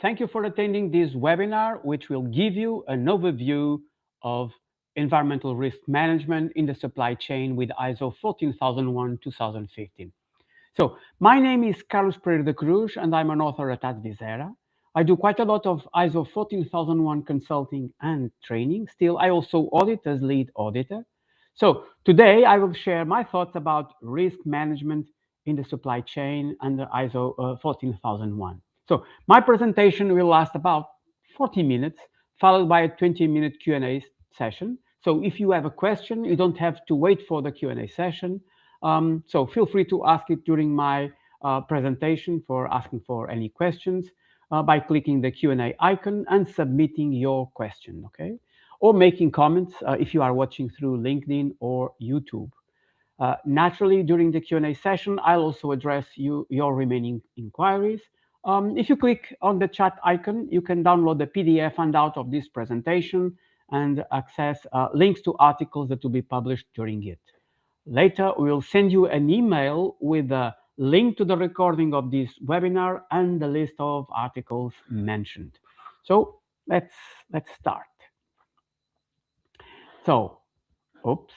Thank you for attending this webinar, which will give you an overview of environmental risk management in the supply chain with ISO 14001:2015. So my name is Pereira da Cruz, and I'm an author at 𝗪𝗲𝗿. I do quite a lot of ISO 14001 consulting and training. Still, I also audit as lead auditor. So today I will share my thoughts about risk management in the supply chain under ISO 14001. So my presentation will last about 40 minutes, followed by a 20-minute Q&A session. So if you have a question, you don't have to wait for the Q&A session. So feel free to ask it during my presentation for asking for any questions by clicking the Q&A icon and submitting your question, okay? Or making comments if you are watching through LinkedIn or YouTube. Naturally, during the Q&A session, I'll also address your remaining inquiries. If you click on the chat icon, you can download the PDF handout of this presentation and access links to articles that will be published during it. Later, we will send you an email with a link to the recording of this webinar and the list of articles mentioned. So let's start. So, oops.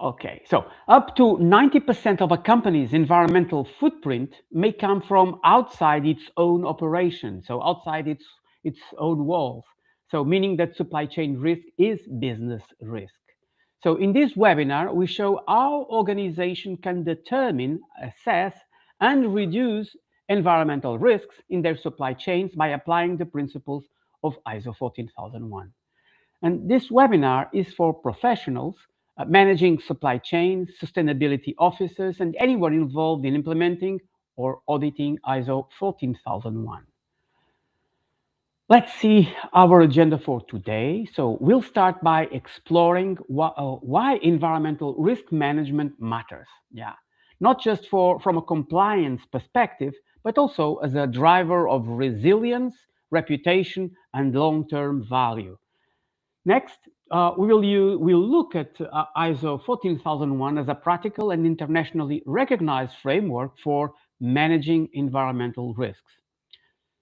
Okay, so up to 90% of a company's environmental footprint may come from outside its own operation, so outside its own walls. So meaning that supply chain risk is business risk. So in this webinar, we show how organizations can determine, assess, and reduce environmental risks in their supply chains by applying the principles of ISO 14001. And this webinar is for professionals managing supply chains, sustainability officers, and anyone involved in implementing or auditing ISO 14001. Let's see our agenda for today. So we'll start by exploring why environmental risk management matters. Yeah, not just from a compliance perspective, but also as a driver of resilience, reputation, and long-term value. Next, we'll look at ISO 14001 as a practical and internationally recognized framework for managing environmental risks.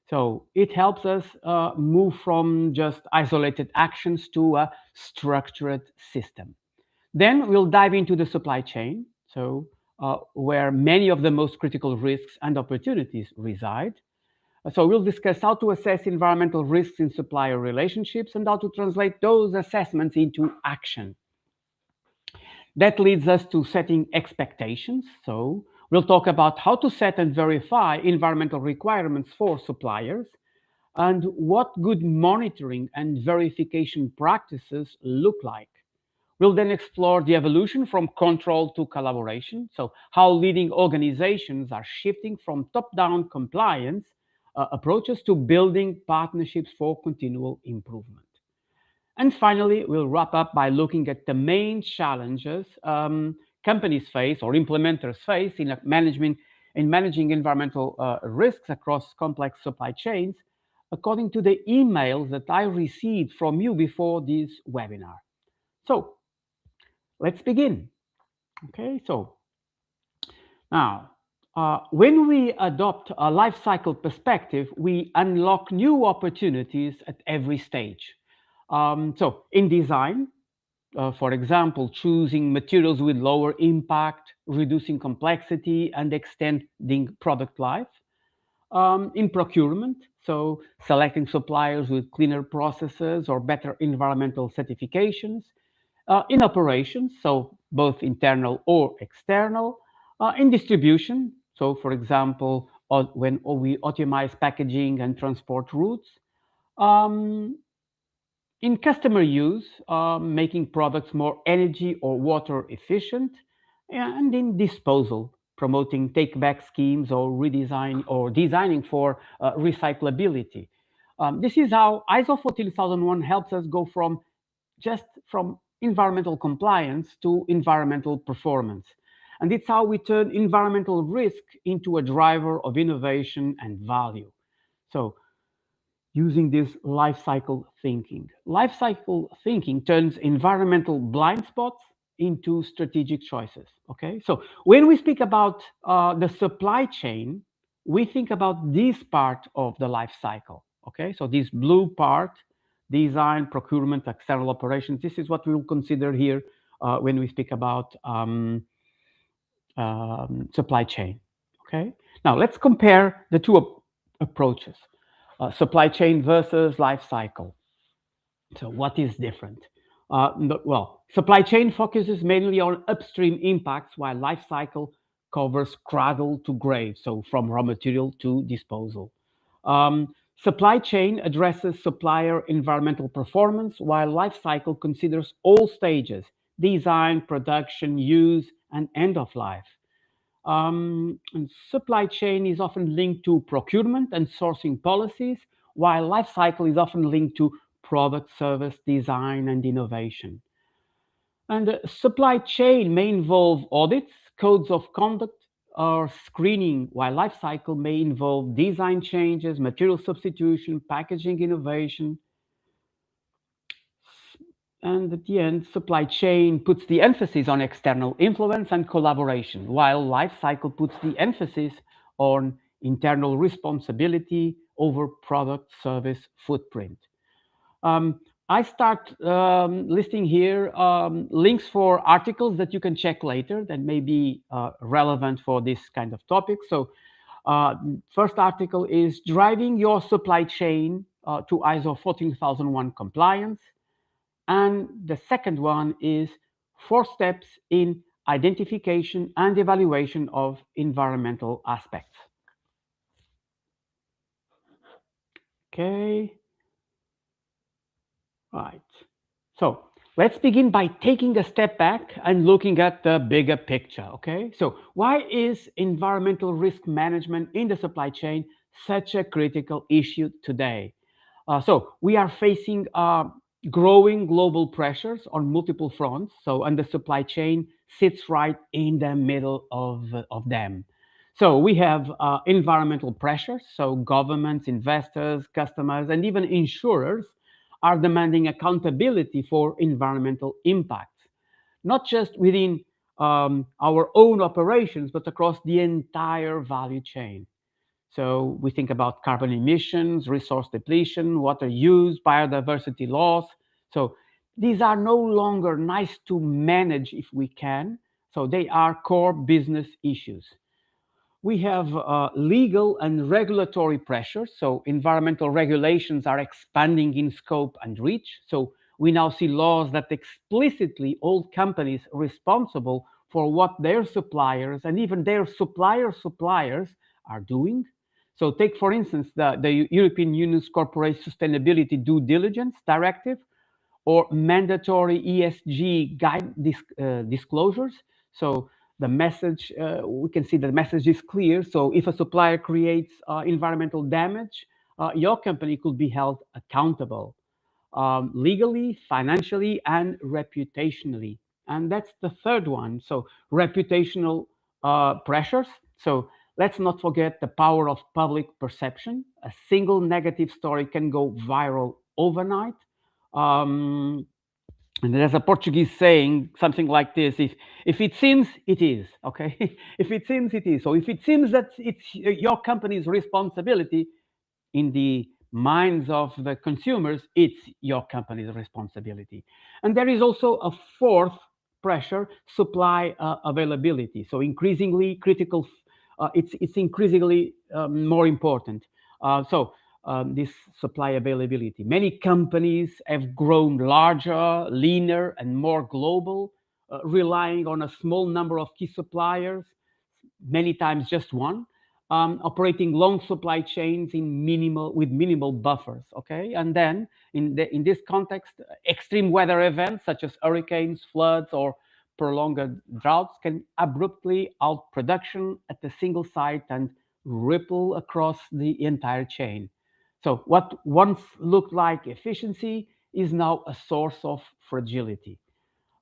So it helps us move from just isolated actions to a structured system. Then we'll dive into the supply chain, so where many of the most critical risks and opportunities reside. So we'll discuss how to assess environmental risks in supplier relationships and how to translate those assessments into action. That leads us to setting expectations. So we'll talk about how to set and verify environmental requirements for suppliers and what good monitoring and verification practices look like. We'll then explore the evolution from control to collaboration. So how leading organizations are shifting from top-down compliance approaches to building partnerships for continual improvement. And finally, we'll wrap up by looking at the main challenges companies face or implementers face in managing environmental risks across complex supply chains, according to the emails that I received from you before this webinar. So let's begin. Okay, so now, when we adopt a life cycle perspective, we unlock new opportunities at every stage. So in design, for example, choosing materials with lower impact, reducing complexity, and extending product life. In procurement, so selecting suppliers with cleaner processes or better environmental certifications. In operations, so both internal or external. In distribution, so for example, when we optimize packaging and transport routes. In customer use, making products more energy or water efficient. And in disposal, promoting take-back schemes or designing for recyclability. This is how ISO 14001 helps us go from environmental compliance to environmental performance. And it's how we turn environmental risk into a driver of innovation and value. So using this life cycle thinking. Life cycle thinking turns environmental blind spots into strategic choices, okay? So when we speak about the supply chain, we think about this part of the life cycle. Okay, so this blue part, design, procurement, external operations, this is what we will consider here when we speak about supply chain. Okay, now let's compare the two approaches, supply chain versus life cycle. So what is different? Well, supply chain focuses mainly on upstream impacts, while life cycle covers cradle to grave, so from raw material to disposal. Supply chain addresses supplier environmental performance, while life cycle considers all stages: design, production, use, and end of life. And supply chain is often linked to procurement and sourcing policies, while life cycle is often linked to product, service, design, and innovation. And supply chain may involve audits, codes of conduct, or screening, while life cycle may involve design changes, material substitution, packaging innovation. And at the end, supply chain puts the emphasis on external influence and collaboration, while life cycle puts the emphasis on internal responsibility over product service footprint. I start listing here links for articles that you can check later that may be relevant for this kind of topic. So first article is Driving Your Supply Chain to ISO 14001 Compliance. And the second one is 4 steps in identification and evaluation of environmental aspects. Okay. Right. So let's begin by taking a step back and looking at the bigger picture. Okay. So why is environmental risk management in the supply chain such a critical issue today? So we are facing growing global pressures on multiple fronts. So, and the supply chain sits right in the middle of them. So we have environmental pressures. So governments, investors, customers, and even insurers are demanding accountability for environmental impacts, not just within our own operations, but across the entire value chain. So we think about carbon emissions, resource depletion, water use, biodiversity loss. So these are no longer nice to manage if we can. So they are core business issues. We have legal and regulatory pressures. So environmental regulations are expanding in scope and reach. So we now see laws that explicitly hold companies responsible for what their suppliers and even their suppliers are doing. So take, for instance, the European Union's Corporate Sustainability Due Diligence Directive or mandatory ESG disclosures. So the message, we can see the message is clear. So if a supplier creates environmental damage, your company could be held accountable legally, financially, and reputationally. And that's the third one. So reputational pressures. So let's not forget the power of public perception. A single negative story can go viral overnight. And there's a Portuguese saying, something like this: if it seems, it is, okay? If it seems, it is. So if it seems that it's your company's responsibility, in the minds of the consumers, it's your company's responsibility. And there is also a fourth pressure: supply availability. So increasingly critical, it's increasingly more important. This supply availability. Many companies have grown larger, leaner, and more global, relying on a small number of key suppliers, many times just one, operating long supply chains with minimal buffers. Okay, and then in this context, extreme weather events such as hurricanes, floods, or prolonged droughts can abruptly halt production at a single site and ripple across the entire chain. So what once looked like efficiency is now a source of fragility.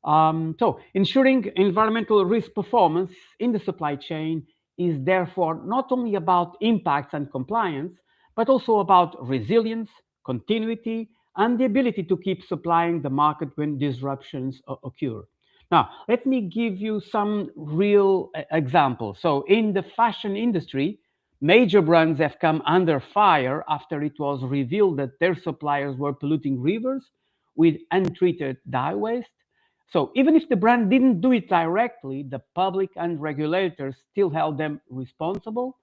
So ensuring environmental risk performance in the supply chain is therefore not only about impacts and compliance, but also about resilience, continuity, and the ability to keep supplying the market when disruptions occur. Now, let me give you some real examples. So in the fashion industry, Major brands have come under fire after it was revealed that their suppliers were polluting rivers with untreated dye waste. So even if the brand didn't do it directly, the public and regulators still held them responsible.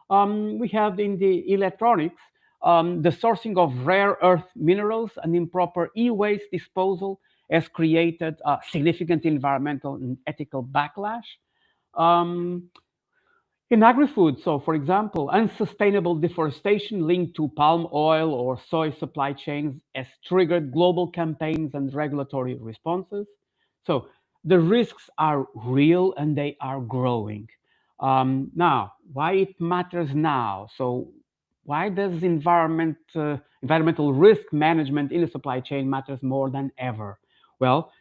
We have in the electronics the sourcing of rare earth minerals and improper e-waste disposal has created significant environmental and ethical backlash. Um, in agri-food, so for example, unsustainable deforestation linked to palm oil or soy supply chains has triggered global campaigns and regulatory responses. So the risks are real and they are growing. Now, why it matters now? So why does environmental risk management in the supply chain matters more than ever? Well,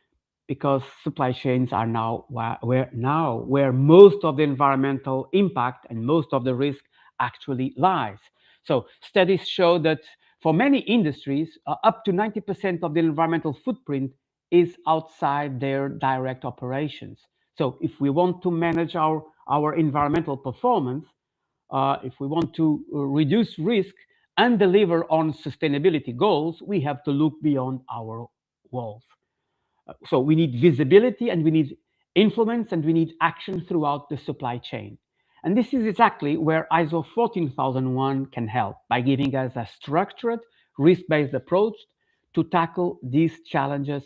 because supply chains are now where most of the environmental impact and most of the risk actually lies. So studies show that for many industries, up to 90% of the environmental footprint is outside their direct operations. So if we want to manage our environmental performance, if we want to reduce risk and deliver on sustainability goals, we have to look beyond our walls. So we need visibility and we need influence and we need action throughout the supply chain. And this is exactly where ISO 14001 can help by giving us a structured, risk-based approach to tackle these challenges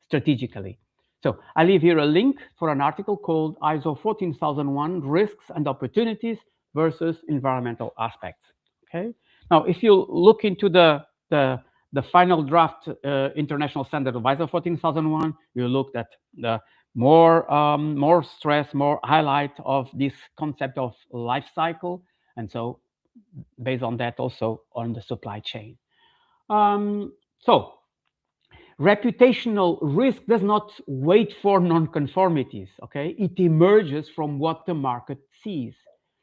strategically. So I leave here a link for an article called ISO 14001 Risks and Opportunities versus Environmental Aspects. Okay. Now, if you look into the final draft international standard of ISO 14001, you looked at the more stress, more highlight of this concept of life cycle, and so based on that also on the supply chain. So reputational risk does not wait for non-conformities, okay? It emerges from what the market sees,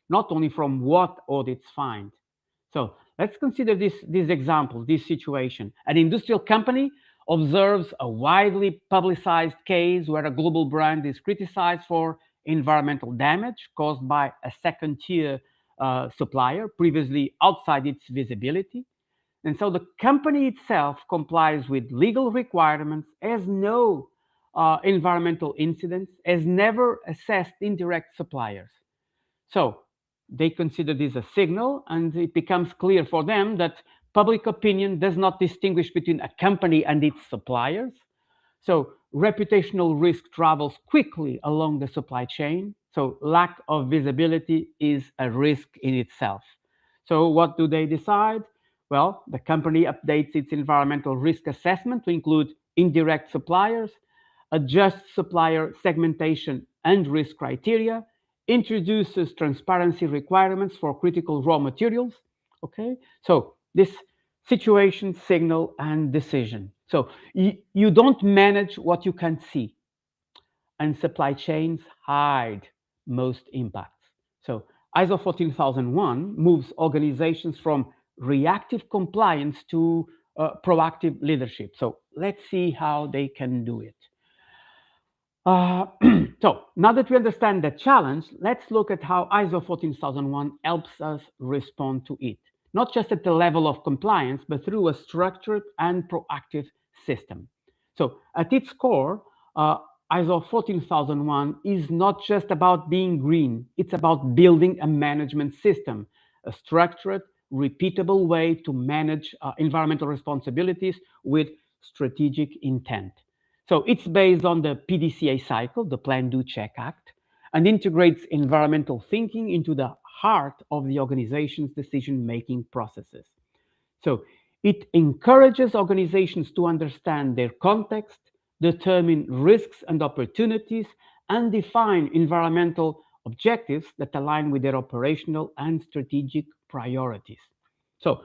not only from what audits find. So let's consider this example, this situation. An industrial company observes a widely publicized case where a global brand is criticized for environmental damage caused by a second-tier supplier, previously outside its visibility. And so the company itself complies with legal requirements, has no environmental incidents, has never assessed indirect suppliers. So they consider this a signal, and it becomes clear for them that public opinion does not distinguish between a company and its suppliers. So reputational risk travels quickly along the supply chain. So lack of visibility is a risk in itself. So what do they decide? Well, the company updates its environmental risk assessment to include indirect suppliers, adjusts supplier segmentation and risk criteria, introduces transparency requirements for critical raw materials. Okay, so this situation, signal, and decision. So you don't manage what you can't see, and supply chains hide most impacts. So ISO 14001 moves organizations from reactive compliance to proactive leadership. So let's see how they can do it. So now that we understand the challenge, let's look at how ISO 14001 helps us respond to it, not just at the level of compliance, but through a structured and proactive system. So at its core, ISO 14001 is not just about being green, it's about building a management system, a structured, repeatable way to manage environmental responsibilities with strategic intent. So it's based on the PDCA cycle, the Plan, Do, Check, Act, and integrates environmental thinking into the heart of the organization's decision-making processes. So it encourages organizations to understand their context, determine risks and opportunities, and define environmental objectives that align with their operational and strategic priorities. So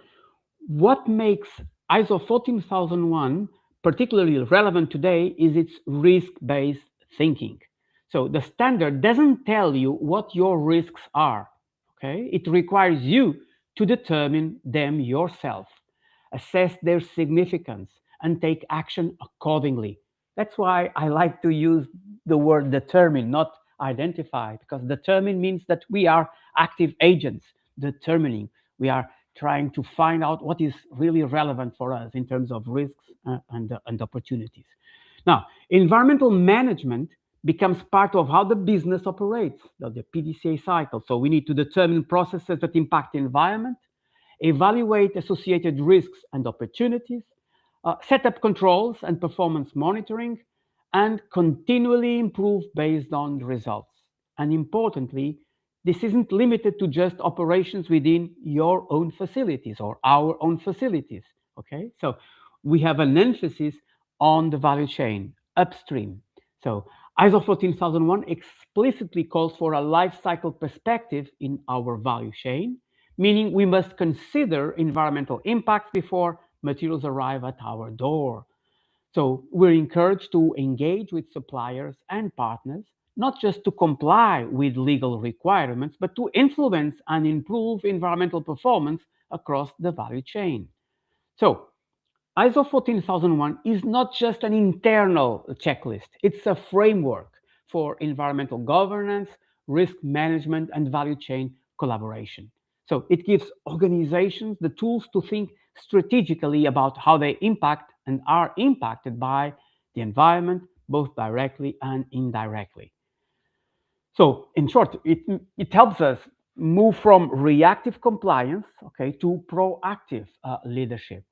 what makes ISO 14001 particularly relevant today is its risk-based thinking. So the standard doesn't tell you what your risks are, okay? It requires you to determine them yourself, assess their significance, and take action accordingly. That's why I like to use the word determine, not identify, because determine means that we are active agents, determining. We are trying to find out what is really relevant for us in terms of risks and opportunities. Now, environmental management becomes part of how the business operates, the PDCA cycle. So we need to determine processes that impact the environment, evaluate associated risks and opportunities, set up controls and performance monitoring, and continually improve based on the results. And importantly, this isn't limited to just operations within your own facilities or our own facilities, okay? So we have an emphasis on the value chain, upstream. So ISO 14001 explicitly calls for a life cycle perspective in our value chain, meaning we must consider environmental impacts before materials arrive at our door. So we're encouraged to engage with suppliers and partners, not just to comply with legal requirements, but to influence and improve environmental performance across the value chain. So ISO 14001 is not just an internal checklist, it's a framework for environmental governance, risk management, and value chain collaboration. So it gives organizations the tools to think strategically about how they impact and are impacted by the environment, both directly and indirectly. So in short, it helps us move from reactive compliance, okay, to proactive leadership.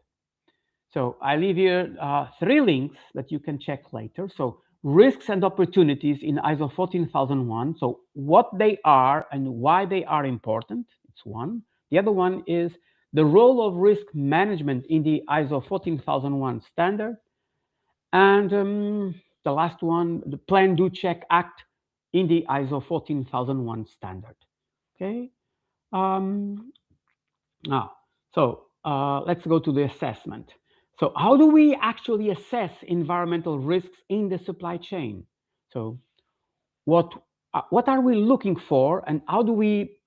So I leave here 3 links that you can check later. So risks and opportunities in ISO 14001. So what they are and why they are important. It's one. The other one is the role of risk management in the ISO 14001 standard. And the last one, the Plan, Do, Check, Act in the ISO 14001 standard. Okay. Now, so let's go to the assessment. So how do we actually assess environmental risks in the supply chain? So what are we looking for, and how do we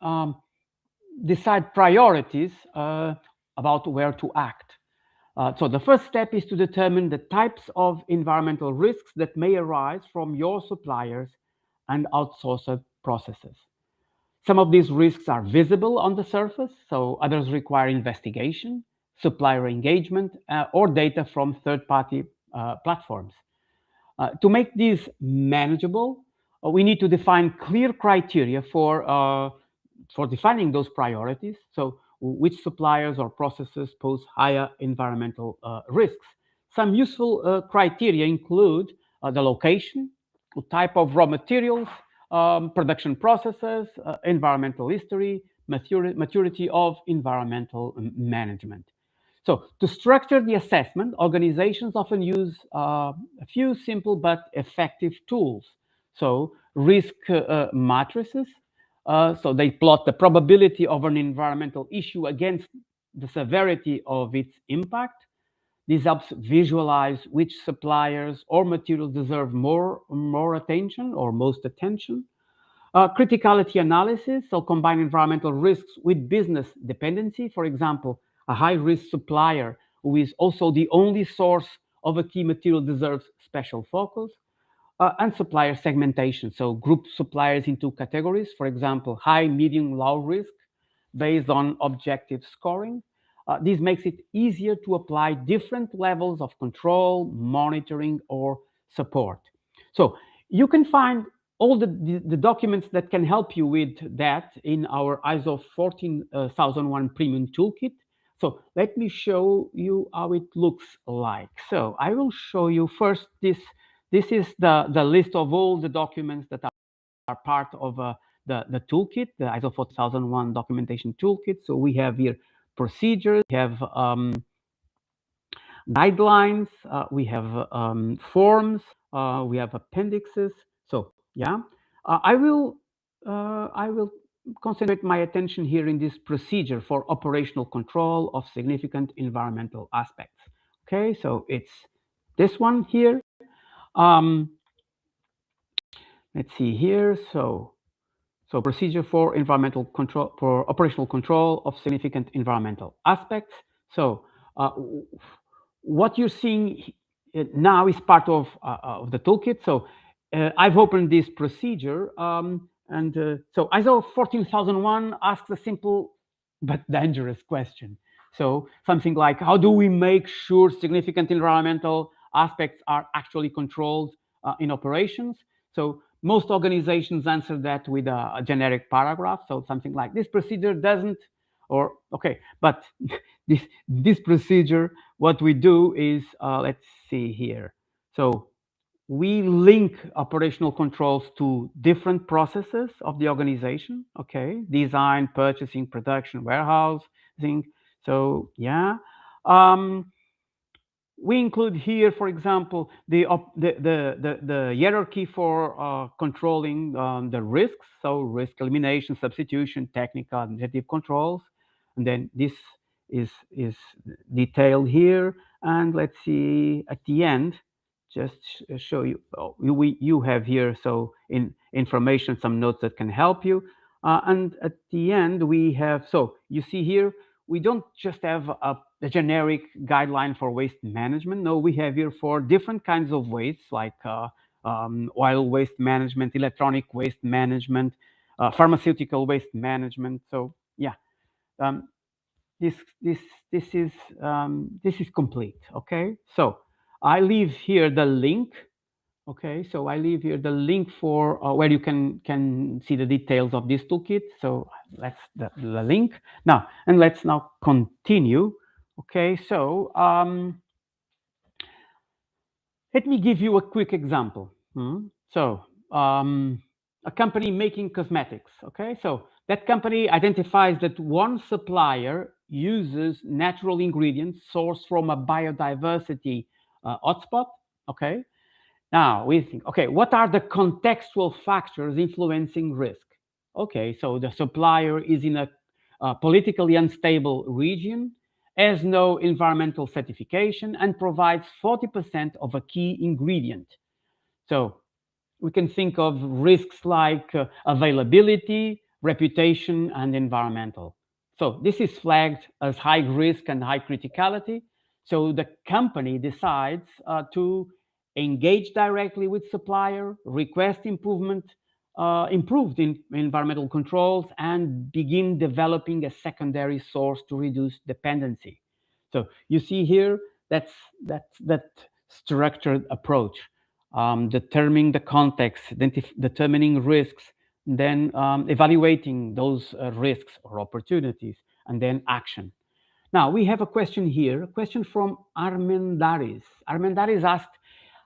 decide priorities about where to act? So the first step is to determine the types of environmental risks that may arise from your suppliers and outsourced processes. Some of these risks are visible on the surface, so others require investigation, supplier engagement, or data from third-party platforms. To make these manageable, we need to define clear criteria for defining those priorities. So which suppliers or processes pose higher environmental risks. Some useful criteria include the location, the type of raw materials, production processes, environmental history, maturity of environmental management. So to structure the assessment, organizations often use a few simple but effective tools. So risk matrices. So they plot the probability of an environmental issue against the severity of its impact. This helps visualize which suppliers or materials deserve more attention or most attention. Criticality analysis, so combine environmental risks with business dependency. For example, a high-risk supplier who is also the only source of a key material deserves special focus. And supplier segmentation, so group suppliers into categories, for example, high, medium, low risk, based on objective scoring. This makes it easier to apply different levels of control, monitoring, or support. So you can find all the documents that can help you with that in our ISO 14001 Premium Toolkit. So let me show you how it looks like. So I will show you first this. This is the list of all the documents that are part of the toolkit, the ISO 14001 documentation toolkit. So we have here procedures, we have guidelines, we have forms, we have appendixes. So yeah, I will concentrate my attention here in this procedure for operational control of significant environmental aspects. Okay, so it's this one here. Let's see here. So procedure for environmental control, for operational control of significant environmental aspects. So what you're seeing now is part of the toolkit. So I've opened this procedure, so ISO 14001 asks a simple but dangerous question. So something like, how do we make sure significant environmental aspects are actually controlled in operations? So most organizations answer that with a generic paragraph. So something like, this procedure doesn't, or okay, but this procedure, what we do is, let's see here. So we link operational controls to different processes of the organization, okay? Design, purchasing, production, warehousing. So yeah. We include here, for example, the hierarchy for controlling the risks. So risk elimination, substitution, technical, administrative controls. And then this is detailed here. And let's see at the end, just show you, you have here, so in information, some notes that can help you. And at the end, we have, so you see here, we don't just have a generic guideline for waste management. No, we have here for different kinds of wastes, like oil waste management, electronic waste management, pharmaceutical waste management. So yeah, this is complete. Okay, so I leave here the link. Okay, so I leave here the link for where you can see the details of this toolkit. So that's the link now, and let's now continue. Okay, so let me give you a quick example. So a company making cosmetics. Okay, so that company identifies that one supplier uses natural ingredients sourced from a biodiversity hotspot. Okay. Now we think, okay, what are the contextual factors influencing risk? Okay, so the supplier is in a politically unstable region, has no environmental certification, and provides 40% of a key ingredient. So we can think of risks like availability, reputation, and environmental. So this is flagged as high risk and high criticality. So the company decides to engage directly with supplier, request improved environmental controls, and begin developing a secondary source to reduce dependency. So you see here, that structured approach. Determining the context, determining risks, then evaluating those risks or opportunities, and then action. Now, we have a question here, a question from Armendaris. Armendaris asked,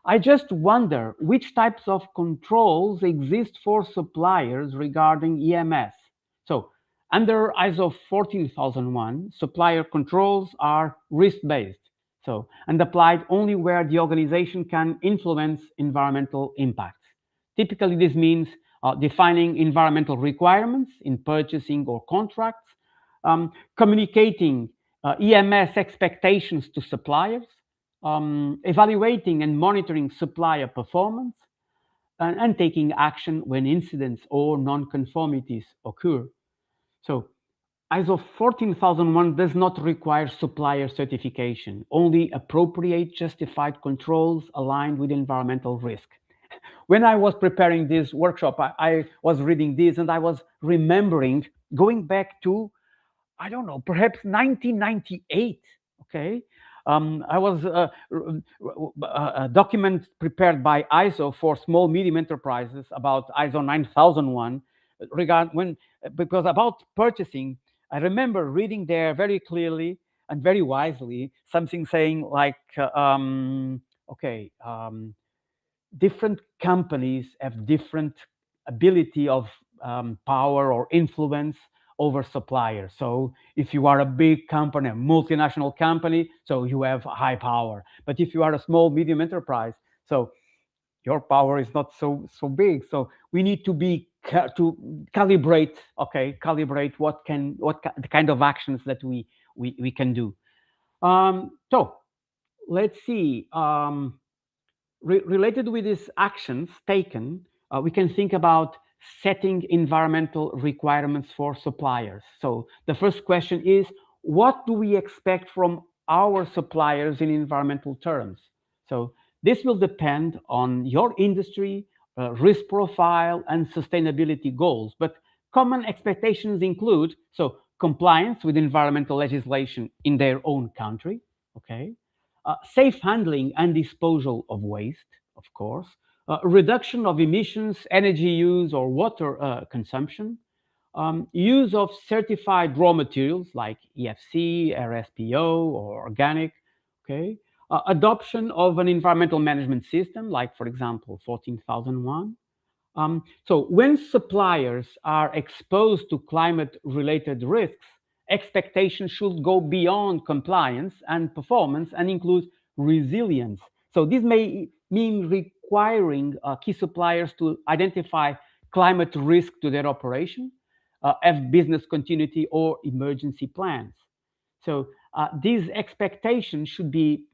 I just wonder which types of controls exist for suppliers regarding EMS. So, under ISO 14001, supplier controls are risk-based. So, and applied only where the organization can influence environmental impacts. Typically, this means defining environmental requirements in purchasing or contracts, communicating EMS expectations to suppliers, evaluating and monitoring supplier performance, and taking action when incidents or non-conformities occur. So, ISO 14001 does not require supplier certification, only appropriate justified controls aligned with environmental risk. When I was preparing this workshop, I was reading this and I was remembering going back to, I don't know, perhaps 1998, okay? I was a document prepared by ISO for small, medium enterprises about ISO 9001, because about purchasing, I remember reading there very clearly and very wisely something saying like, different companies have different ability of power or influence over suppliers. So if you are a big company, a multinational company, so you have high power. But if you are a small, medium enterprise, so your power is not so big. So we need to be to calibrate, what the kind of actions that we can do. So let's see. Related with these actions taken, we can think about setting environmental requirements for suppliers. So the first question is, what do we expect from our suppliers in environmental terms? So this will depend on your industry, risk profile, and sustainability goals. But common expectations include, so compliance with environmental legislation in their own country, okay? Safe handling and disposal of waste, of course, reduction of emissions, energy use or water consumption, use of certified raw materials like EFC, RSPO, or organic, okay? Adoption of an environmental management system like, for example, 14001. So when suppliers are exposed to climate-related risks, expectations should go beyond compliance and performance and include resilience. So this may mean requiring key suppliers to identify climate risk to their operation, have business continuity or emergency plans. So these expectations should be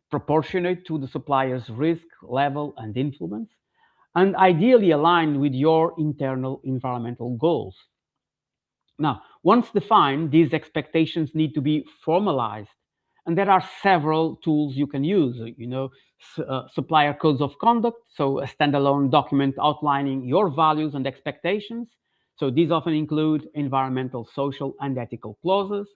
proportionate to the supplier's risk level and influence, and ideally aligned with your internal environmental goals. Now, once defined, these expectations need to be formalized. And there are several tools you can use, supplier codes of conduct, so a standalone document outlining your values and expectations. So these often include environmental, social, and ethical clauses,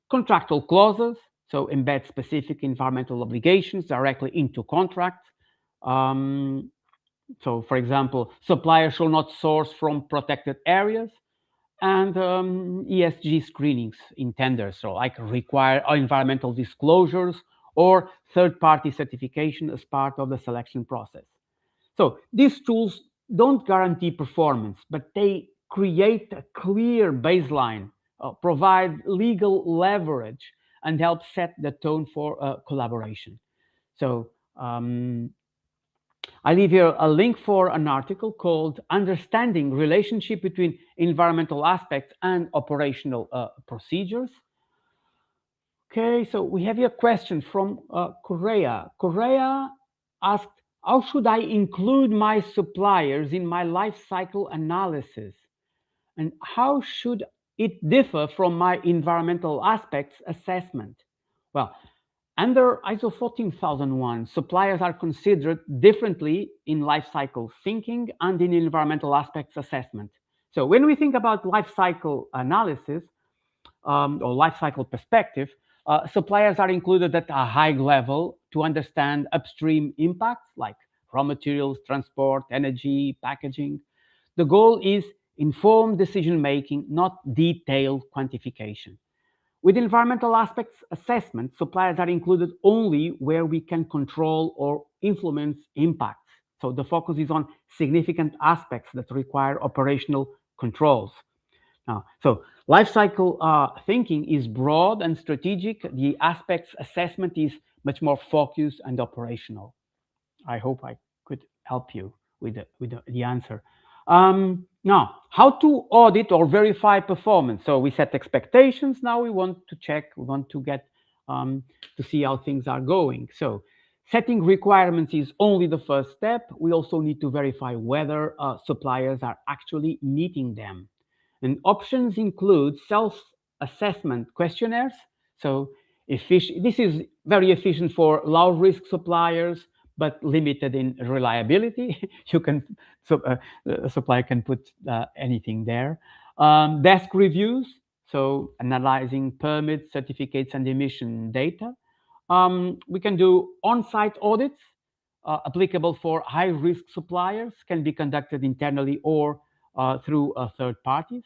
contractual clauses, so embed specific environmental obligations directly into contracts. So, for example, suppliers shall not source from protected areas, and ESG screenings in tenders, so like require environmental disclosures or third-party certification as part of the selection process. So these tools don't guarantee performance, but they create a clear baseline, provide legal leverage, and help set the tone for collaboration. So I leave here a link for an article called Understanding Relationship Between Environmental Aspects and Operational Procedures. Okay, so we have here a question from Korea. Korea asked, how should I include my suppliers in my life cycle analysis? And how should it differ from my environmental aspects assessment? Well, under ISO 14001, suppliers are considered differently in life cycle thinking and in environmental aspects assessment. So when we think about life cycle analysis or life cycle perspective, suppliers are included at a high level to understand upstream impacts like raw materials, transport, energy, packaging. The goal is informed decision-making, not detailed quantification. With environmental aspects assessment, suppliers are included only where we can control or influence impacts. So the focus is on significant aspects that require operational controls. Now, so life cycle thinking is broad and strategic. The aspects assessment is much more focused and operational. I hope I could help you with the answer. Now, how to audit or verify performance? So we set expectations. Now we want to check, we want to get to see how things are going. So setting requirements is only the first step. We also need to verify whether suppliers are actually meeting them. And options include self-assessment questionnaires. So this is very efficient for low-risk suppliers, but limited in reliability. A supplier can put anything there. Desk reviews, so analyzing permits, certificates, and emission data. We can do on-site audits, applicable for high-risk suppliers, can be conducted internally or through third parties.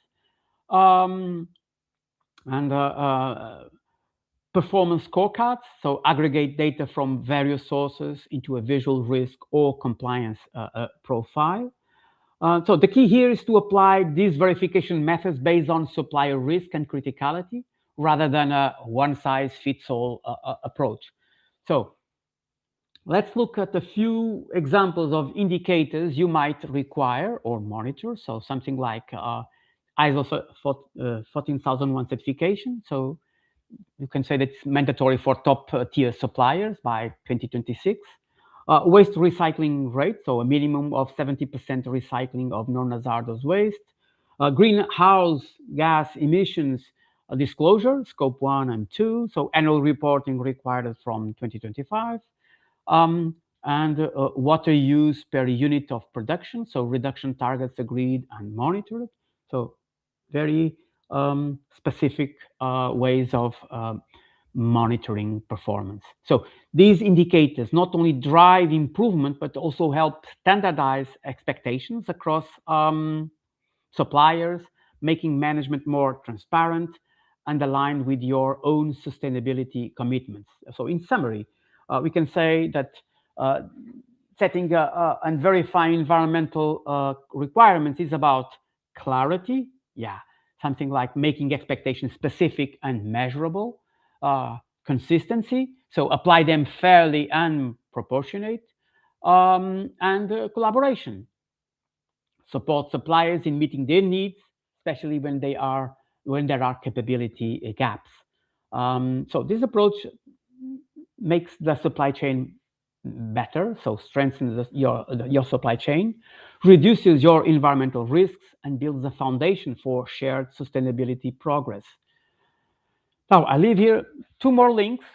Performance scorecards, so aggregate data from various sources into a visual risk or compliance profile. So the key here is to apply these verification methods based on supplier risk and criticality rather than a one-size-fits-all approach. So let's look at a few examples of indicators you might require or monitor. So something like ISO 14001 certification. So you can say that it's mandatory for top tier suppliers by 2026. Waste recycling rate, so a minimum of 70% recycling of non-hazardous waste. Greenhouse gas emissions disclosure, scope 1 and 2, so annual reporting required from 2025. And water use per unit of production, so reduction targets agreed and monitored. So very specific ways of monitoring performance. So these indicators not only drive improvement, but also help standardize expectations across suppliers, making management more transparent and aligned with your own sustainability commitments. So in summary, we can say that setting and verifying environmental requirements is about clarity, yeah, something like making expectations specific and measurable, consistency, so apply them fairly and proportionate, and collaboration, support suppliers in meeting their needs, especially when there are capability gaps. So this approach makes the supply chain better, so strengthens your supply chain, reduces your environmental risks, and builds a foundation for shared sustainability progress. Now, I leave here two more links.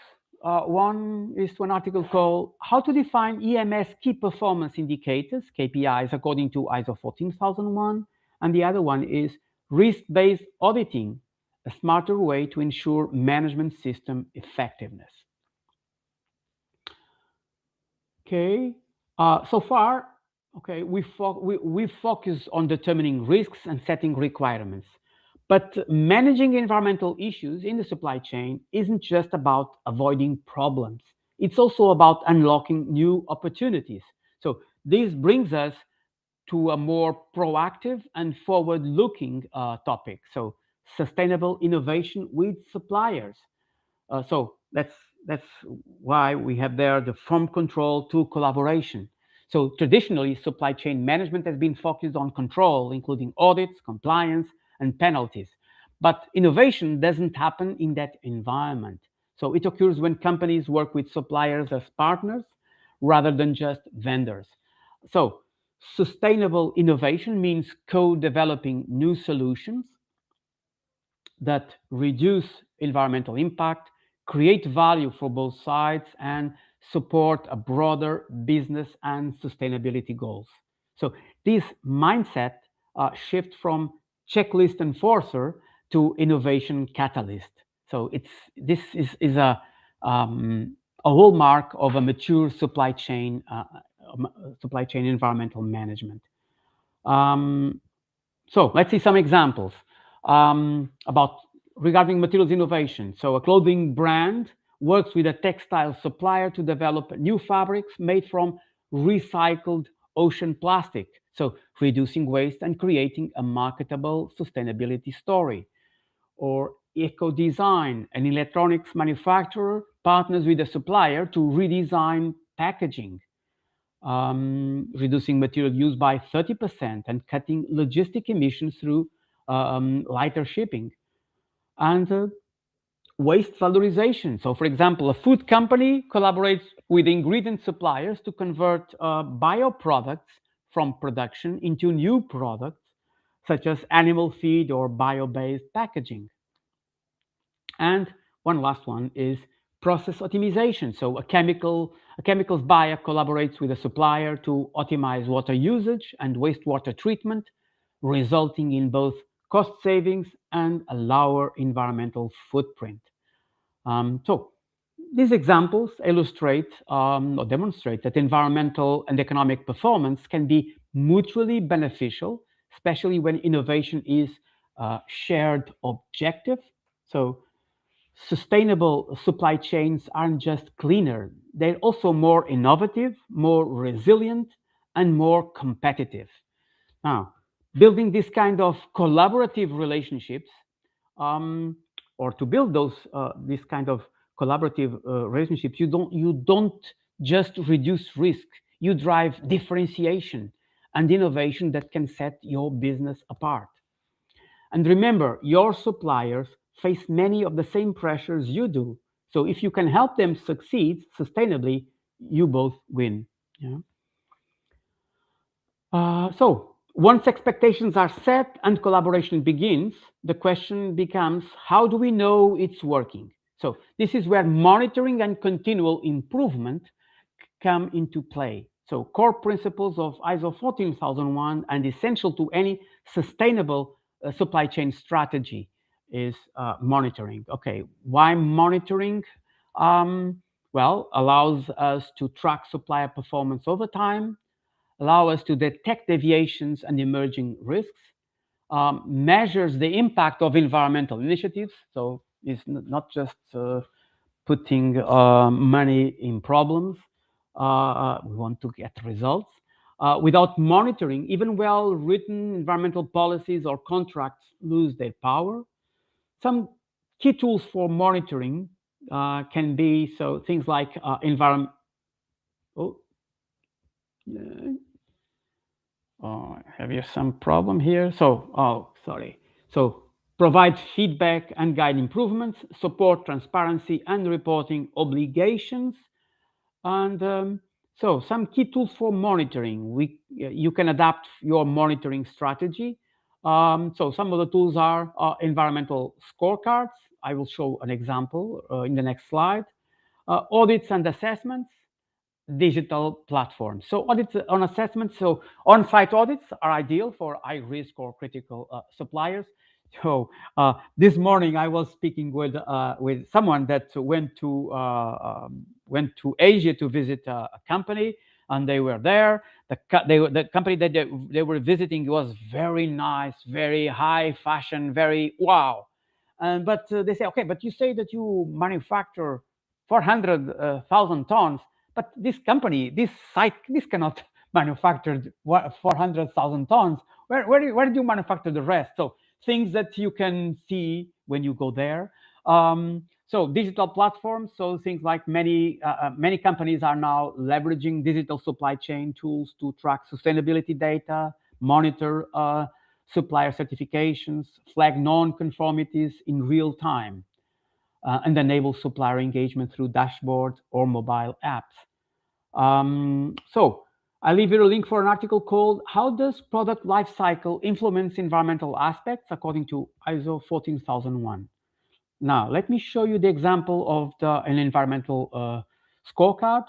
One is to an article called How to Define EMS Key Performance Indicators, KPIs, according to ISO 14001. And the other one is Risk-Based Auditing, a smarter way to ensure management system effectiveness. Okay, so far, okay, we focus on determining risks and setting requirements. But managing environmental issues in the supply chain isn't just about avoiding problems. It's also about unlocking new opportunities. So this brings us to a more proactive and forward-looking topic. So sustainable innovation with suppliers. So that's why we have there the from control to collaboration. So traditionally, supply chain management has been focused on control, including audits, compliance, and penalties. But innovation doesn't happen in that environment. So it occurs when companies work with suppliers as partners rather than just vendors. So sustainable innovation means co-developing new solutions that reduce environmental impact, create value for both sides, and support a broader business and sustainability goals. So this mindset shift from checklist enforcer to innovation catalyst. So this is a hallmark of a mature supply chain environmental management. So let's see some examples about regarding materials innovation. So a clothing brand works with a textile supplier to develop new fabrics made from recycled ocean plastic, so reducing waste and creating a marketable sustainability story. Or 𝗂𝗲𝗂𝗏, an electronics manufacturer, partners with a supplier to redesign packaging, reducing material use by 30% and cutting logistic emissions through lighter shipping. And waste valorization. So, for example, a food company collaborates with ingredient suppliers to convert bioproducts from production into new products, such as animal feed or bio-based packaging. And one last one is process optimization. So a chemicals buyer collaborates with a supplier to optimize water usage and wastewater treatment, resulting in both cost savings and a lower environmental footprint. So these examples illustrate or demonstrate that environmental and economic performance can be mutually beneficial, especially when innovation is a shared objective. So sustainable supply chains aren't just cleaner, they're also more innovative, more resilient, and more competitive. Now, building this kind of collaborative relationships, or to build this kind of collaborative relationships, you don't just reduce risk, you drive differentiation and innovation that can set your business apart. And remember, your suppliers face many of the same pressures you do. So if you can help them succeed sustainably, you both win. Yeah? So once expectations are set and collaboration begins, the question becomes, how do we know it's working? So this is where monitoring and continual improvement come into play. So core principles of ISO 14001 and essential to any sustainable supply chain strategy. is monitoring. Okay, why monitoring? Well, allows us to track supplier performance over time, allow us to detect deviations and emerging risks, measures the impact of environmental initiatives. So it's not just putting money in problems. We want to get results. Without monitoring, even well-written environmental policies or contracts lose their power. Some key tools for monitoring can be things like environment. Oh, have you some problem here? Sorry. So provide feedback and guide improvements, support transparency and reporting obligations. And so some key tools for monitoring. You can adapt your monitoring strategy. So some of the tools are environmental scorecards. I will show an example in the next slide. Audits and assessments, digital platforms. So audits on assessments. So on-site audits are ideal for high-risk or critical suppliers. So this morning I was speaking with someone that went to Asia to visit a company, and they were there. The company that they were visiting was very nice, very high fashion, very wow. But they say, okay, but you say that you manufacture 400,000 tons, but this company, this site, this cannot manufacture 400,000 tons. Where did you manufacture the rest? So things that you can see when you go there. So digital platforms. So things like many companies are now leveraging digital supply chain tools to track sustainability data, monitor supplier certifications, flag non-conformities in real time, and enable supplier engagement through dashboards or mobile apps. So I leave you a link for an article called "How Does Product Lifecycle Influence Environmental Aspects According to ISO 14001?" Now, let me show you the example of an environmental scorecard.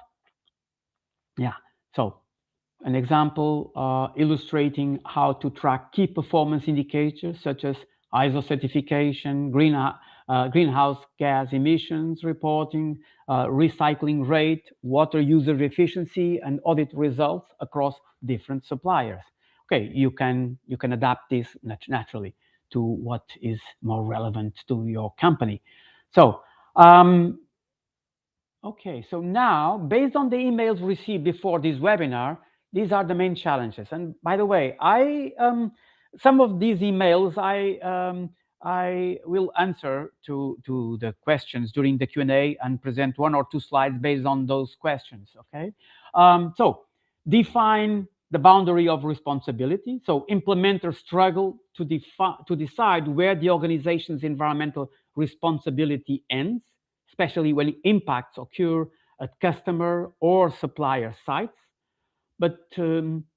Yeah, so an example illustrating how to track key performance indicators such as ISO certification, greenhouse gas emissions reporting, recycling rate, water user efficiency, and audit results across different suppliers. Okay, you can adapt this naturally to what is more relevant to your company. So okay, so now, based on the emails received before this webinar, these are the main challenges. And by the way, some of these emails I will answer to the questions during the Q&A and present 1 or 2 slides based on those questions. Okay, so define the boundary of responsibility. So implementers struggle to decide where the organization's environmental responsibility ends, especially when impacts occur at customer or supplier sites. But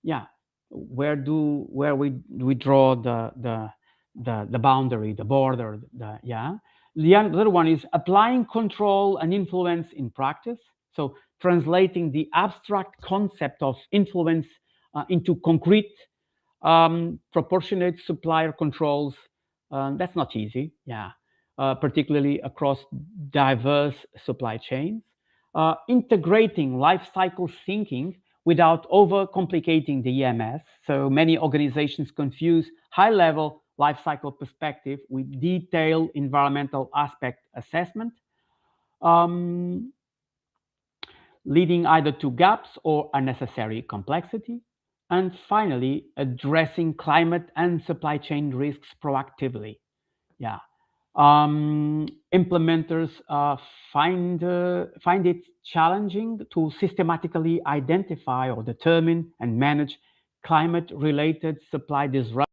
yeah, where we draw the boundary, the border? The other one is applying control and influence in practice. So translating the abstract concept of influence into concrete, proportionate supplier controls. That's not easy. Yeah. Particularly across diverse supply chains, integrating life cycle thinking without overcomplicating the EMS. So many organizations confuse high-level life cycle perspective with detailed environmental aspect assessment, leading either to gaps or unnecessary complexity. And finally, addressing climate and supply chain risks proactively. Yeah. Implementers find it challenging to systematically identify or determine and manage climate-related supply disruptions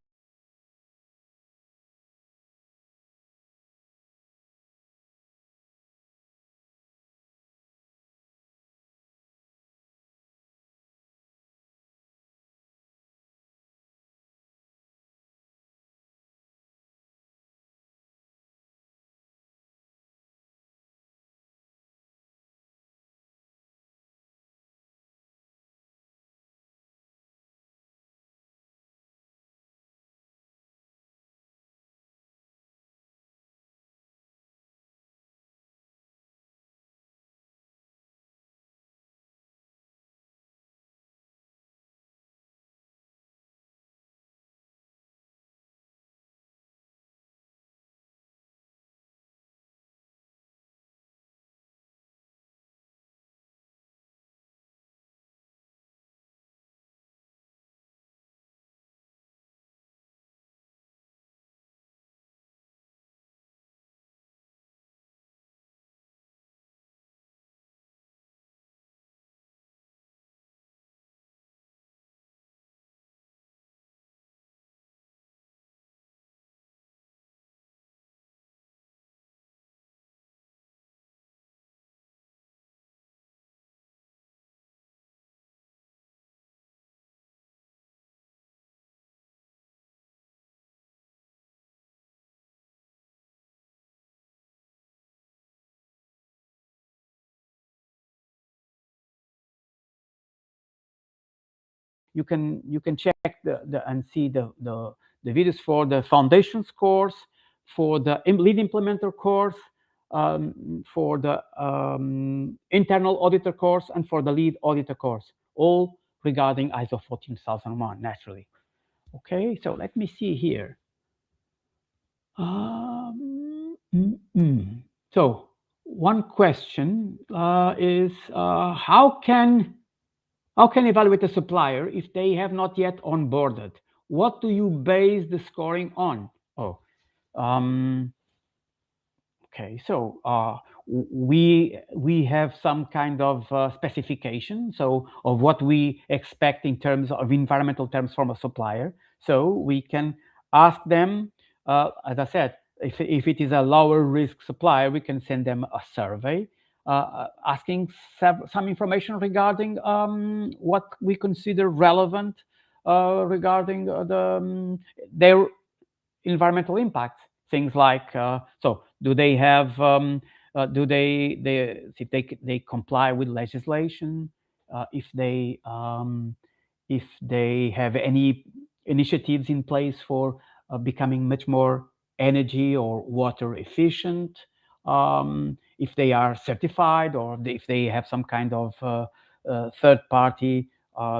you can check and see the videos for the foundations course, for the lead implementer course, for the internal auditor course, and for the lead auditor course, all regarding ISO 14001, naturally. Okay, so let me see here. So one question is how can evaluate a supplier if they have not yet onboarded? What do you base the scoring on? Okay, so we have some kind of specification, so of what we expect in terms of environmental terms from a supplier. So we can ask them, as I said, if it is a lower risk supplier, we can send them a survey asking some information regarding what we consider relevant regarding their environmental impacts. Things like, so do they have, do if they comply with legislation, if they have any initiatives in place for becoming much more energy or water efficient, if they are certified, or if they have some kind of third party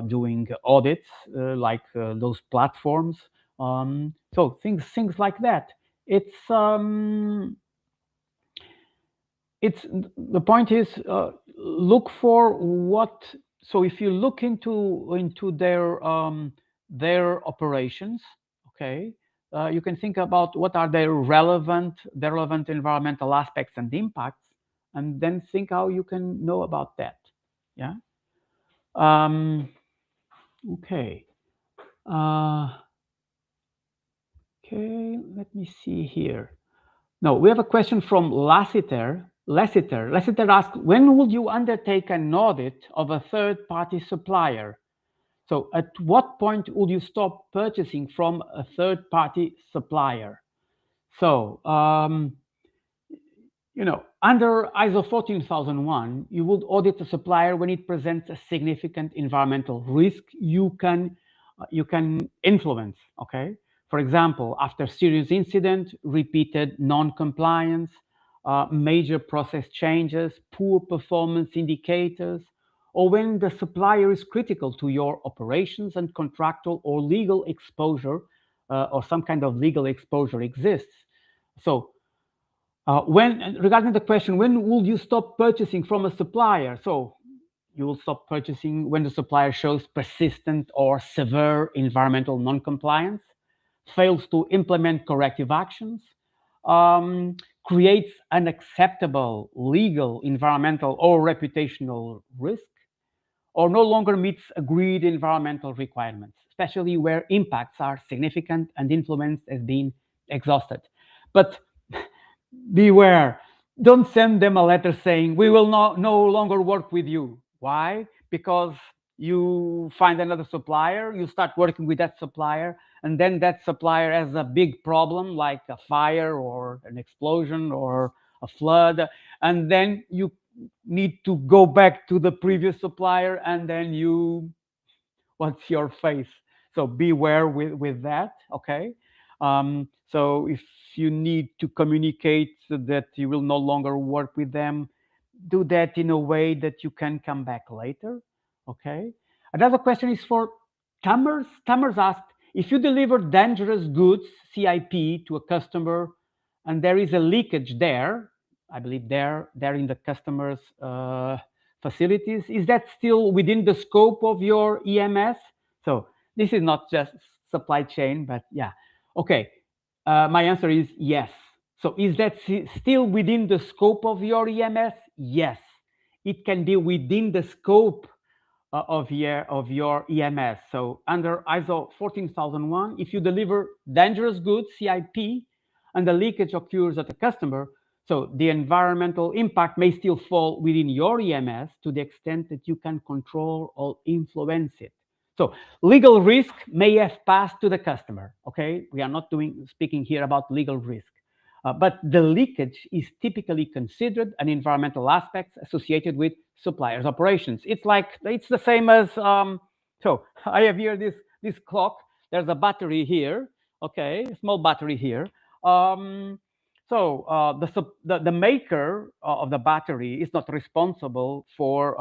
doing audits, like those platforms. So things like that. It's the point is look for what. So if you look into their operations, okay, you can think about what are their relevant environmental aspects and impacts, and then think how you can know about that. Yeah. Okay. Okay, let me see here. No, we have a question from 𝗏𝗏𝗏𝗏. 𝗏𝗏𝗏𝗏𝗏 asks, when would you undertake an audit of a third-party supplier? So at what point would you stop purchasing from a third-party supplier? So, you know, under ISO 14001, you would audit a supplier when it presents a significant environmental risk you can influence, okay? For example, after serious incident, repeated non-compliance, major process changes, poor performance indicators, or when the supplier is critical to your operations and contractual or legal exposure, or some kind of legal exposure exists. So regarding the question, when will you stop purchasing from a supplier? So you will stop purchasing when the supplier shows persistent or severe environmental non-compliance, fails to implement corrective actions, creates unacceptable legal, environmental, or reputational risk, or no longer meets agreed environmental requirements, especially where impacts are significant and influence has been exhausted. But beware, don't send them a letter saying, we will no longer work with you. Why? Because you find another supplier, you start working with that supplier, and then that supplier has a big problem like a fire or an explosion or a flood, and then you need to go back to the previous supplier, and then what's your face? So beware with that, okay? So if you need to communicate that you will no longer work with them, do that in a way that you can come back later, okay? Another question is for Tammers. Tammers asked, if you deliver dangerous goods, CIP, to a customer, and there is a leakage there, I believe there in the customer's facilities, is that still within the scope of your EMS? So this is not just supply chain, but yeah. Okay, my answer is yes. So is that still within the scope of your EMS? Yes, it can be within the scope of your EMS. So under ISO 14001, if you deliver dangerous goods, CIP, and the leakage occurs at the customer, so the environmental impact may still fall within your EMS to the extent that you can control or influence it. So legal risk may have passed to the customer, okay? We are not speaking here about legal risk. But the leakage is typically considered an environmental aspect associated with suppliers' operations. It's the same as So I have here this clock. There's a battery here, okay, a small battery here. Um, the maker of the battery is not responsible for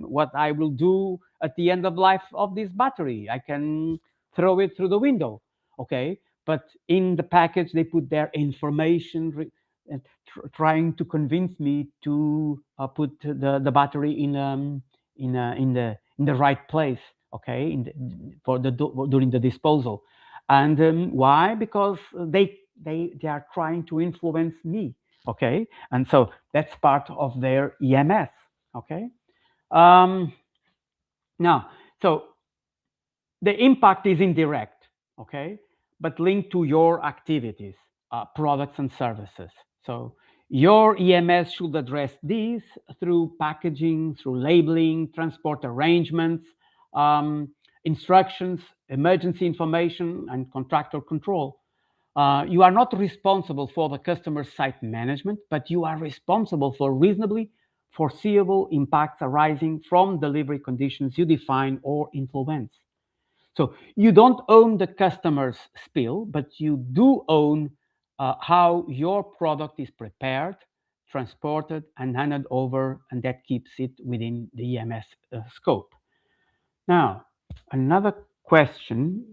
what I will do at the end of life of this battery. I can throw it through the window, okay. But in the package, they put their information, and trying to convince me to put the battery in the right place, okay, during the disposal. And why? Because they are trying to influence me, okay. And so that's part of their EMS, okay. um, Now, so the impact is indirect, okay, but linked to your activities, products and services. So your EMS should address these through packaging, through labeling, transport arrangements, instructions, emergency information, and contractor control. You are not responsible for the customer site management, but you are responsible for reasonably foreseeable impacts arising from delivery conditions you define or influence. So you don't own the customer's spill, but you do own how your product is prepared, transported, and handed over, and that keeps it within the EMS scope. Now, another question.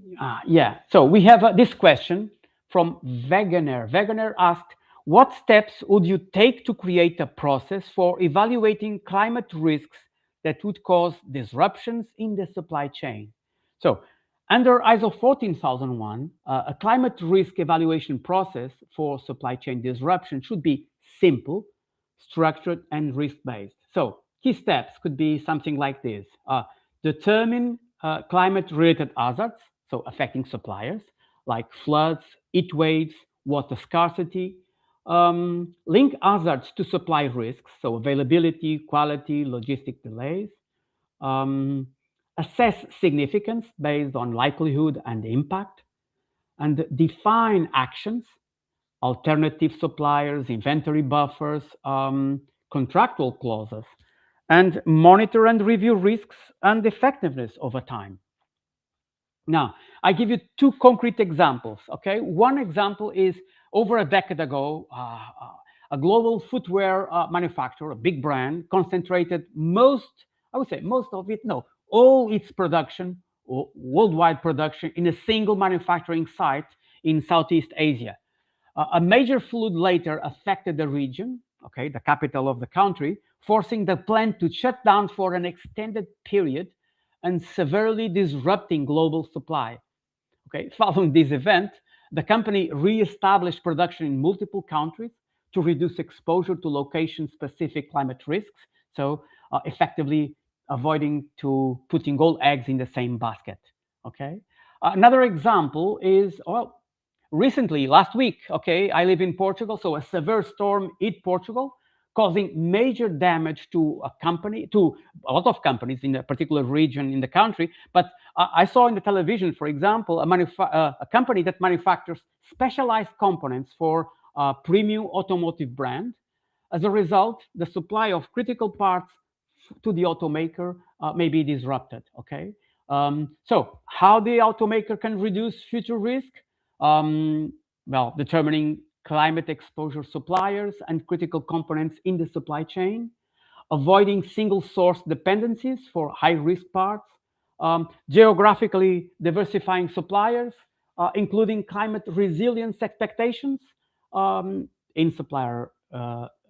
So we have this question from 𝗥𝗲𝗴𝗶𝘀𝗁. 𝗥𝗲𝗴𝗁 asked, what steps would you take to create a process for evaluating climate risks that would cause disruptions in the supply chain? So under ISO 14001, a climate risk evaluation process for supply chain disruption should be simple, structured, and risk-based. So key steps could be something like this. Determine climate-related hazards, so affecting suppliers, like floods, heat waves, water scarcity. Link hazards to supply risks, so availability, quality, logistic delays. Assess significance based on likelihood and impact. And define actions, alternative suppliers, inventory buffers, contractual clauses, and monitor and review risks and effectiveness over time. Now, I give you two concrete examples, okay? One example is over a decade ago, a global footwear manufacturer, a big brand, concentrated all its production, worldwide production, in a single manufacturing site in Southeast Asia. A major flood later affected the region, okay, the capital of the country, forcing the plant to shut down for an extended period and severely disrupting global supply. Okay, following this event, the company re-established production in multiple countries to reduce exposure to location-specific climate risks, so effectively avoiding to putting all eggs in the same basket. Okay, another example is, well, recently, last week, okay, I live in Portugal, so a severe storm hit Portugal, causing major damage to a lot of companies in a particular region in the country. But I saw in the television, for example, a company that manufactures specialized components for a premium automotive brand. As a result, the supply of critical parts to the automaker may be disrupted, okay? So how the automaker can reduce future risk? Well, determining climate exposure suppliers and critical components in the supply chain, avoiding single source dependencies for high risk parts, geographically diversifying suppliers, including climate resilience expectations in supplier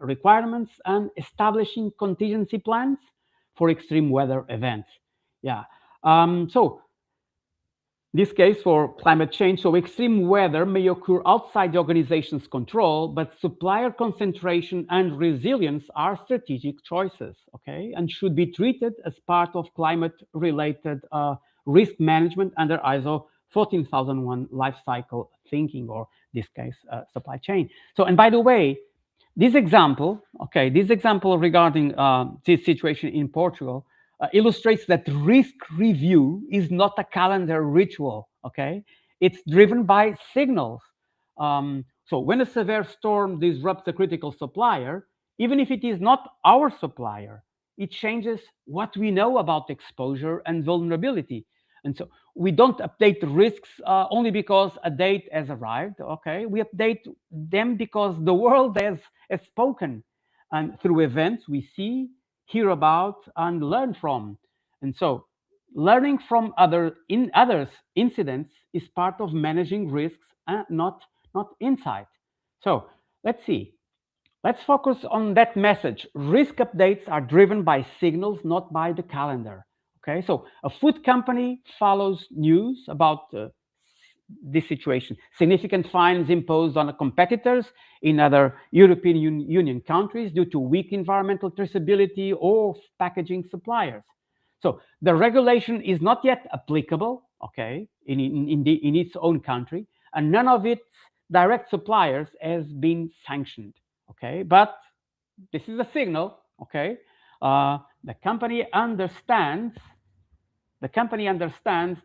requirements, and establishing contingency plans for extreme weather events. Yeah. So this case for climate change, so extreme weather may occur outside the organization's control, but supplier concentration and resilience are strategic choices, okay, and should be treated as part of climate-related risk management under ISO 14001 life cycle thinking, or this case, supply chain. So, and by the way, this example, okay, this example regarding this situation in Portugal illustrates that risk review is not a calendar ritual, okay? It's driven by signals. So when a severe storm disrupts a critical supplier, even if it is not our supplier, it changes what we know about exposure and vulnerability. And so we don't update risks only because a date has arrived. Okay, we update them because the world has spoken, and through events we see, hear about, and learn from. And so learning from others incidents is part of managing risks, and not insight. So let's see. Let's focus on that message. Risk updates are driven by signals, not by the calendar. Okay, so a food company follows news about this situation. Significant fines imposed on competitors in other European Union countries due to weak environmental traceability or packaging suppliers. So the regulation is not yet applicable, okay, in its own country, and none of its direct suppliers has been sanctioned. Okay, but this is a signal. Okay, the company understands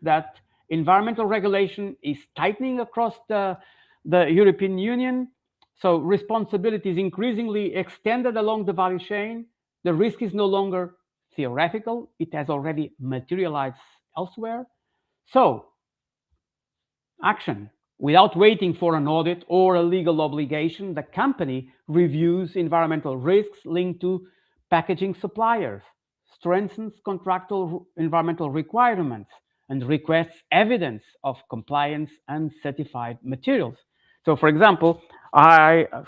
that environmental regulation is tightening across the European Union. So responsibility is increasingly extended along the value chain. The risk is no longer theoretical. It has already materialized elsewhere. So action. Without waiting for an audit or a legal obligation, the company reviews environmental risks linked to packaging suppliers, strengthens contractual environmental requirements, and requests evidence of compliance and certified materials. So, for example,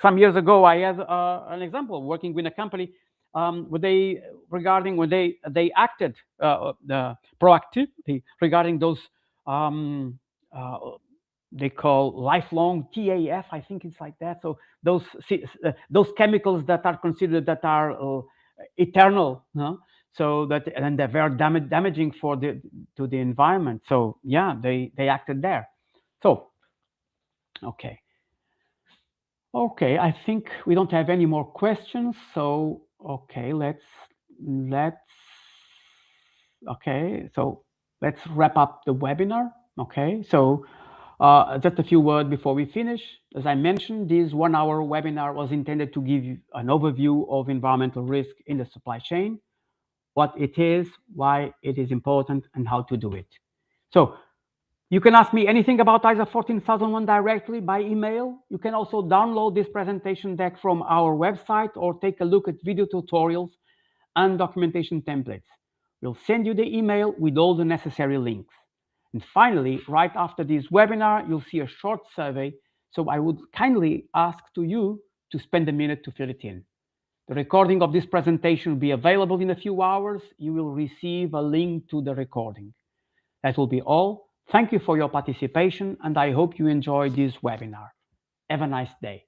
some years ago I had an example working with a company when they acted proactively regarding those they call lifelong TAF, I think it's like that. So those chemicals that are considered that are eternal, no? So that, and they're very damaging to the environment. So yeah, they acted there. So okay, I think we don't have any more questions. So okay, let's wrap up the webinar. Okay, so just a few words before we finish. As I mentioned, this 1-hour webinar was intended to give you an overview of environmental risk in the supply chain, what it is, why it is important, and how to do it. So you can ask me anything about ISO 14001 directly by email. You can also download this presentation deck from our website or take a look at video tutorials and documentation templates. We'll send you the email with all the necessary links. And finally, right after this webinar, you'll see a short survey. So I would kindly ask you to spend a minute to fill it in. The recording of this presentation will be available in a few hours. You will receive a link to the recording. That will be all. Thank you for your participation, and I hope you enjoyed this webinar. Have a nice day.